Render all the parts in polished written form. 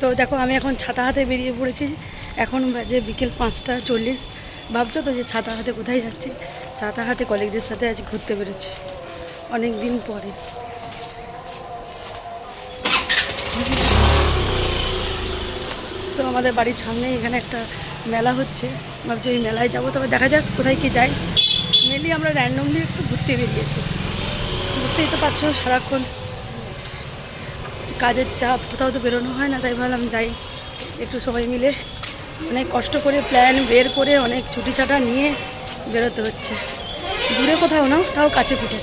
তো দেখো আমি এখন ছাতা হাতে বেরিয়ে পড়েছি। এখন বাজে বিকেল 5টা 40। ভাবছো তো যে ছাতা হাতে কোথায় যাচ্ছি? ছাতা হাতে কলিগদের সাথে আজ ঘুরতে পেরেছি অনেক দিন পরে। তো আমাদের বাড়ির সামনে এখানে একটা মেলা হচ্ছে, ভাবছি ওই মেলায় যাবো, তবে দেখা যাক কোথায় কি যাই। মেনলি আমরা র্যান্ডমলি একটু ঘুরতে বেরিয়েছি, বুঝতেই তো পারছো সারাক্ষণ কাজের চাপ, কোথাও তো বেরোনো হয় না, তাই ভাবলাম যাই একটু সবাই মিলে। অনেক কষ্ট করে প্ল্যান বের করে অনেক ছুটি ছাটা নিয়ে বেরোতে হচ্ছে, দূরে কোথাও না, তাও কাছে পিঠে।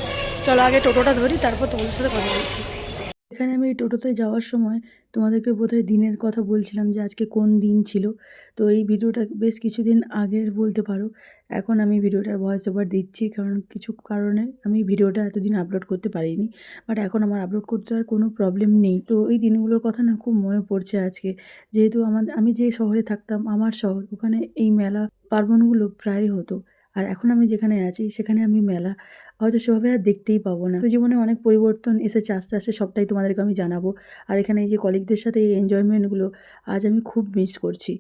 চলো আগে টোটোটা ধরি, তারপর তোমাদের সাথে কথা বলছি। এখানে আমি এই টোটোতে যাওয়ার সময় তোমাদেরকে বোধহয় দিনের কথা বলছিলাম যে আজকে কোন দিন ছিল। তো এই ভিডিওটা বেশ কিছুদিন আগের বলতে পারো। এখন আমি ভিডিওটার ভয়েস ওভার দিচ্ছি, কারণ কিছু কারণে আমি ভিডিওটা এতদিন আপলোড করতে পারিনি। বাট এখন আমার আপলোড করতে আর কোনো প্রবলেম নেই। তো এই দিনগুলোর কথা না খুব মনে পড়ছে আজকে, যেহেতু আমি যে শহরে থাকতাম, আমার শহর, ওখানে এই মেলা পার্বণগুলো প্রায় হতো। আর এখন আমি যেখানে আছি সেখানে আমি মেলা হয়তো সেভাবে আর দেখতেই পাবো না। তো জীবনে অনেক পরিবর্তন এসেছে আস্তে আস্তে, সবটাই তোমাদেরকে আমি জানাবো। আর এখানে এই যে কলিগদের সাথে এই এনজয়মেন্টগুলো আজ আমি খুব মিস করছি।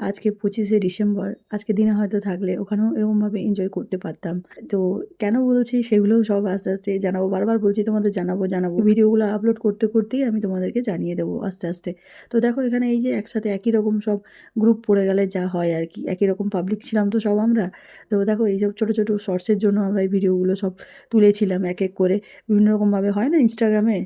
আজকে 25শে ডিসেম্বর, আজকে দিনে হয়তো থাকলে ওখানেও এরকমভাবে এনজয় করতে পারতাম। তো কেন বলছি সেগুলোও সব আস্তে আস্তে জানাবো। বারবার বলছি তোমাদের জানাবো, ভিডিওগুলো আপলোড করতে করতেই আমি তোমাদেরকে জানিয়ে দেবো আস্তে আস্তে। তো দেখো এখানে এই যে একসাথে একই রকম সব গ্রুপ পড়ে গেলে যা হয় আর কি, একই রকম পাবলিক ছিলাম তো সব আমরা। তো দেখো এইসব ছোটো ছোটো শর্টসের জন্য আমরা এই ভিডিওগুলো সব তুলেছিলাম এক এক করে। বিভিন্ন রকমভাবে হয় না ইনস্টাগ্রামে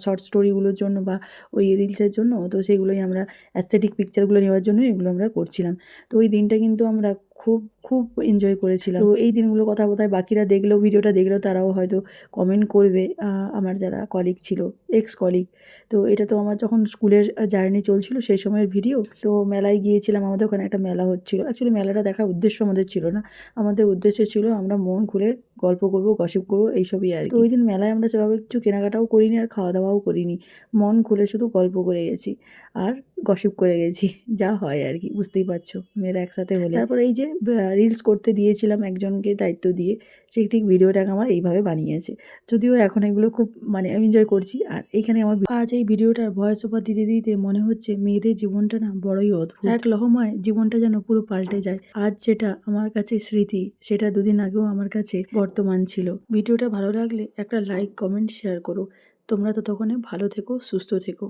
শর্ট স্টোরিগুলোর জন্য বা ওই রিলসের জন্য, তো সেগুলোই আমরা অ্যাস্থেটিক পিকচারগুলো নেওয়ার জন্য এগুলো আমরা করছিলাম। তো ওই দিনটা কিন্তু আমরা খুব খুব এনজয় করেছিলাম। তো এই দিনগুলোর কথা বোধহয় বাকিরা দেখলেও, ভিডিওটা দেখলেও তারাও হয়তো কমেন্ট করবে, আমার যারা কলিগ ছিল, এক্স কলিগ। তো এটা তো আমার যখন স্কুলের জার্নি চলছিল সেই সময়ের ভিডিও। তো মেলায় গিয়েছিলাম, আমাদের ওখানে একটা মেলা হচ্ছিলো। অ্যাকচুয়ালি মেলাটা দেখার উদ্দেশ্য আমাদের ছিল না, আমাদের উদ্দেশ্য ছিল আমরা মন খুলে গল্প করবো, গসিপ করবো, এইসবই আর কি। তো ওই দিন মেলায় আমরা সেভাবে কিছু কেনাকাটাও করিনি আর খাওয়া দাওয়াও করিনি, মন খুলে শুধু গল্প করে গেছি আর গসিপ করে গেছি, যা হয় আর কি, বুঝতেই পারছো মেয়েরা একসাথে হলে। তারপর এই যে রিলস করতে দিয়েছিলাম একজনকে দায়িত্ব দিয়ে, সে ঠিক ভিডিওটাকে আমার এইভাবে বানিয়েছে। যদিও এখন এগুলো খুব মানে এনজয় করছি। আর এইখানে আমার আজ এই ভিডিওটার ভয়েস ওভার দিতে দিতে মনে হচ্ছে মেয়েদের জীবনটা না বড়ই অদ্ভুত, এক লহমায় জীবনটা যেন পুরো পাল্টে যায়। আজ যেটা আমার কাছে স্মৃতি, সেটা দুদিন আগেও আমার কাছে বর্তমান ছিল। ভিডিওটা ভালো লাগলে একটা লাইক, কমেন্ট, শেয়ার করো। তোমরা ততক্ষণে ভালো থেকো, সুস্থ থেকো।